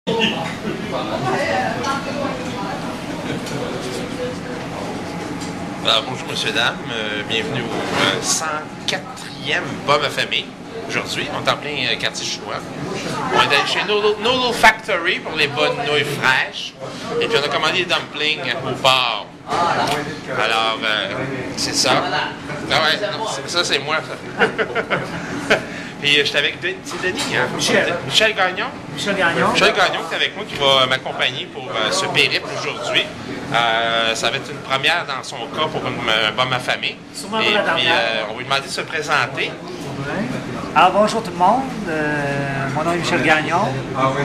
Alors, bonjour monsieur, dames, bienvenue au 104e Bum Affamé. Aujourd'hui, on est en plein quartier chinois. On est allé chez Noodle Factory pour les bonnes nouilles fraîches. Et puis on a commandé des dumplings au bar. Alors, c'est ça. Ah ouais, non, ça c'est moi, ça. Puis j'étais avec Denis, hein? Michel Gagnon. Michel Gagnon qui est avec moi, qui va m'accompagner pour ce périple aujourd'hui. Ça va être une première dans son cas pour un Bum Affamé. Et puis on va lui demander de se présenter. Alors bonjour tout le monde, mon nom est Michel Gagnon.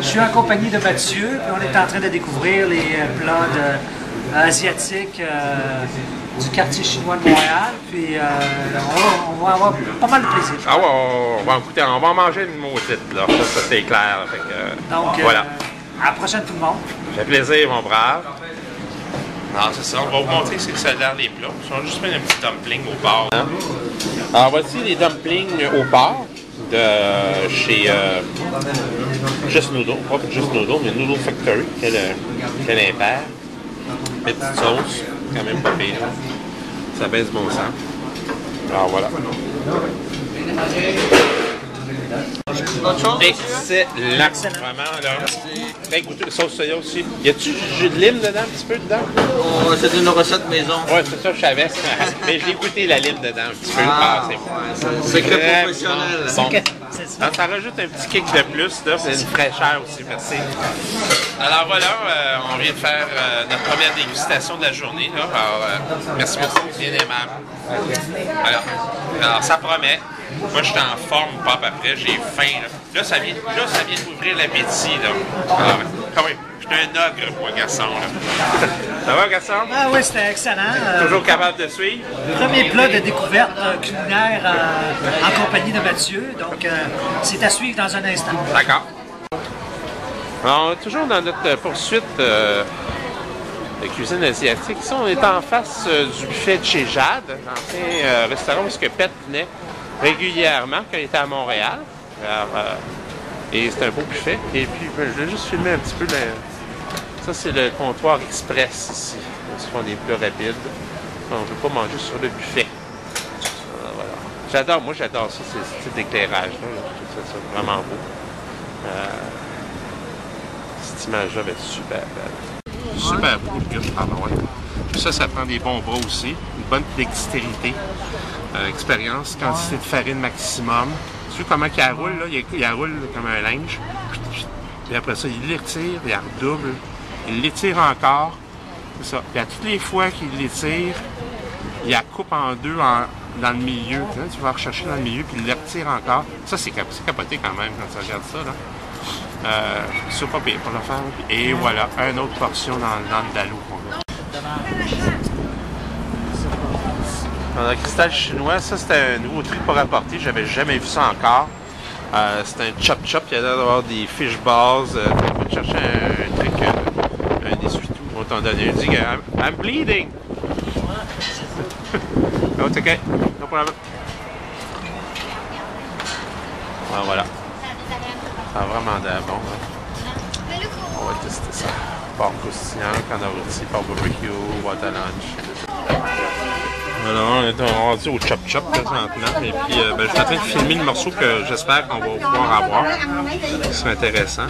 Je suis en compagnie de Mathieu, puis on est en train de découvrir les plats asiatiques du quartier chinois de Montréal. Puis on va avoir pas mal de plaisir. Ah ouais, on va en manger une maudite, là. Ça c'est clair. Fait que, donc voilà. À la prochaine tout le monde. Ça fait plaisir, mon brave. Alors c'est ça, on va vous montrer ce que ça a l'air les plats. On va juste mettre un petit dumpling au porc. Alors voici les dumplings au porc de chez Just Noodle, pas Just Noodle, mais Noodle Factory, quel impair. Les petites sauces, quand même pas pire. Ça baisse bon sens. Alors voilà. Excellent. Vraiment, là. Très goûteux. La sauce soya aussi. Y a-tu du jus de lime dedans, un petit peu dedans? Oh, c'est une recette maison. Ouais, c'est ça, je savais. Mais je l'ai goûté la lime dedans un petit peu. C'est secret professionnel. Bon. Alors, ça rajoute un petit kick de plus, là. C'est une fraîcheur aussi, merci. Alors voilà, on vient de faire notre première dégustation de la journée, là. Alors, merci beaucoup, bien aimable. Alors, ça promet. Moi, je suis en forme, pop après, j'ai faim. Là, ça vient d'ouvrir l'appétit, là. Alors, quand même, je suis un ogre, moi, garçon, là. Ça va, garçon? Ah oui, c'était excellent. Toujours capable de suivre? Premier plat de découverte culinaire en compagnie de Mathieu. Donc, c'est à suivre dans un instant. D'accord. Alors, toujours dans notre poursuite de cuisine asiatique. Ici, on est en face du buffet de chez Jade, l'ancien restaurant où Pet venait régulièrement quand il était à Montréal. Alors, et c'est un beau buffet. Et puis, je vais juste filmer un petit peu. Ça, c'est le comptoir express ici. Ils font des plats rapides. On ne veut pas manger sur le buffet. Voilà. Moi, j'adore ça, ce type d'éclairage. Je trouve ça vraiment beau. Cette image-là va être super belle. Super beau, le gars. Ah, ben ouais. Puis ça prend des bons bras aussi. Une bonne dextérité. Expérience, quantité de farine maximum. Tu vois comment il roule, là? Il roule comme un linge. Puis après ça, il l'étire, il redouble. Il l'étire encore. C'est ça. Puis à toutes les fois qu'il l'étire, il la coupe en deux dans le milieu. Tu vas rechercher dans le milieu, puis il l'étire encore. Ça, c'est capoté quand même quand tu regardes ça, là. C'est pas pire pour le faire. Et voilà, une autre portion dans le dalou qu'on a. Dans le cristal chinois, ça c'était un nouveau truc pour apporter, j'avais jamais vu ça encore. C'est un chop-chop, il y a l'air d'avoir des fish balls. On va chercher un truc, un essuie-tout. On va t'en donner un. Dit I'm bleeding! Oh, it's okay, no problem. Ah, voilà. Ça a vraiment l'air bon. Hein? On va tester ça. Porc croustillant, canard rôti, porc barbecue, boîte à lunch. Alors, on est rendu au chop-chop présentement. Et puis, je suis en train de filmer le morceau que j'espère qu'on va pouvoir avoir. C'est intéressant.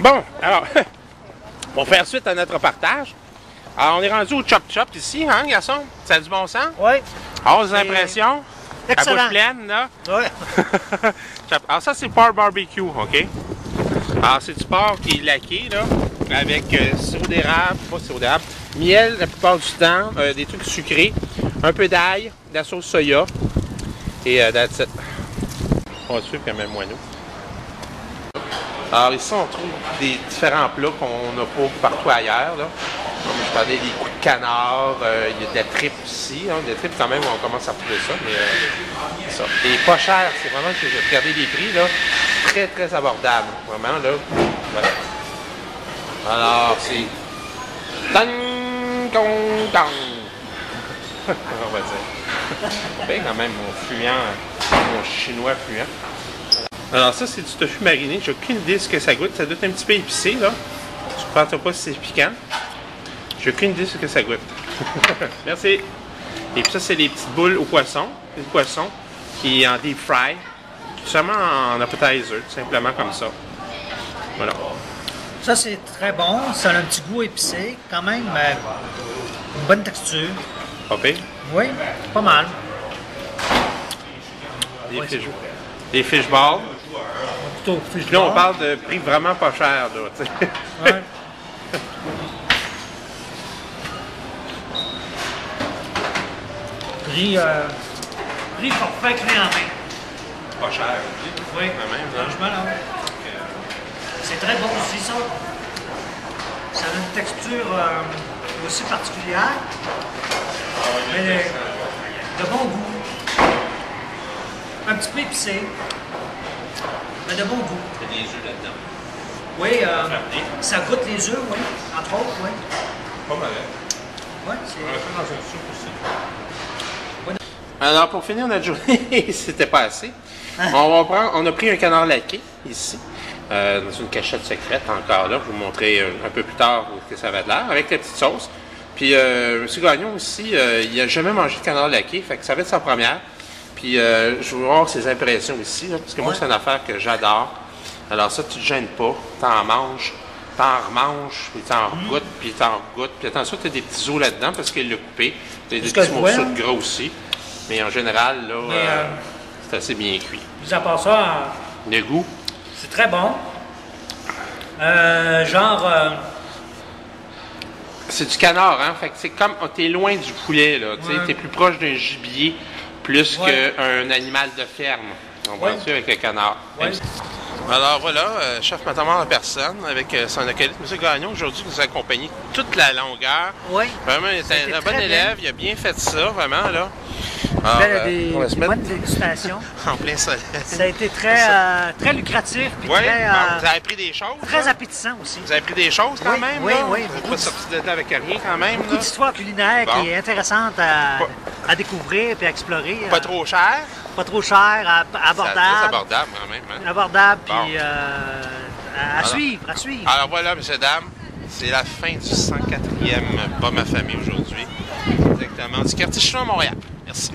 Bon, alors, pour faire suite à notre partage, alors on est rendu au chop-chop ici, hein, garçon? Ça a du bon sens? Oui. Alors, des impressions? Excellent. La bouche pleine, là? Oui. Alors ça, c'est pork barbecue, OK? Alors, c'est du porc qui est laqué, là, avec sirop d'érable, pas sirop d'érable, miel la plupart du temps, des trucs sucrés, un peu d'ail, de la sauce soya, et that's it. On va suivre quand même moineau. Alors ici, on trouve des différents plats qu'on n'a pas partout ailleurs, là. Comme je parlais des coups de canard, il y a de la tripe aussi. Hein, des tripes quand même, on commence à trouver ça, mais c'est ça. Et pas cher, c'est vraiment que j'ai regardé les prix, là, très très abordable. Vraiment, là. Voilà. Alors, c'est... Tan, ton, tan. on va dire. Bien quand même, mon chinois fluent. Alors ça, c'est du tofu mariné. J'ai aucune idée de ce que ça goûte. Ça doit être un petit peu épicé, là. Je ne pense pas si c'est piquant. J'ai aucune idée de ce que ça goûte. Merci. Et puis ça, c'est les petites boules au poisson. Des poissons qui est en deep fry. Seulement en appetizer, tout simplement comme ça. Voilà. Ça, c'est très bon. Ça a un petit goût épicé. Quand même, une bonne texture. Pas pire. Oui, pas mal. Des fish balls. Plutôt fish Là, on ball. parle de prix vraiment pas cher, là, tu sais. Ouais. Prix forfait clé en main. Pas cher. Oui, Quand même, là. franchement, là. C'est très bon aussi, ça. Ça a une texture aussi particulière, mais de bon goût. Un petit peu épicé, mais de bon goût. Il y a des œufs là-dedans. Oui, ça goûte les œufs, oui, entre autres, oui. Pas mal. Oui, c'est... dans une soupe aussi. Alors, pour finir notre journée, c'était pas assez. On a pris un canard laqué, ici, dans une cachette secrète, encore là. Je vais vous montrer un peu plus tard ce que ça avait de l'air, avec la petite sauce. Puis, M. Gagnon aussi, il n'a jamais mangé de canard laqué, fait que ça va être sa première. Puis, je veux voir ses impressions ici, là, parce que moi, c'est une affaire que j'adore. Alors ça, tu te gênes pas, t'en manges, t'en remanges, puis t'en regoutes, puis t'en regoutes. Puis attention, t'as des petits os là-dedans parce qu'il l'a coupé. T'as des petits morceaux de gras aussi. Mais en général, là, c'est assez bien cuit. Mis à part ça, Le goût? c'est très bon. C'est du canard, hein? Fait que c'est comme, t'es loin du poulet, là. Tu sais, t'es plus proche d'un gibier plus qu'un animal de ferme. On voit dessus avec le canard. Ouais. Alors voilà, chef Matamor en personne, avec son acolyte, M. Gagnon, aujourd'hui, nous a accompagné toute la longueur. Oui. Vraiment, il était un bon élève, il a bien fait ça, vraiment, là. Alors, on va se mettre bonnes dégustations. en plein soleil. Ça a été très lucratif, puis Oui, très, vous avez appris des choses. très là? appétissant aussi. Vous avez appris des choses quand Oui, même, oui, là? oui, Vous n'êtes beaucoup pas de- sorti de là avec rien quand même, Beaucoup là? d'histoires culinaires Bon. qui est intéressante à découvrir et à explorer. Pas trop cher. Pas trop cher, C'est abordable. abordable quand même, hein? Abordable, Bon. puis à suivre, à suivre. Alors voilà, messieurs, dames, c'est la fin du 104e Pas ma famille aujourd'hui. Exactement, du quartier chinois à Montréal. Merci.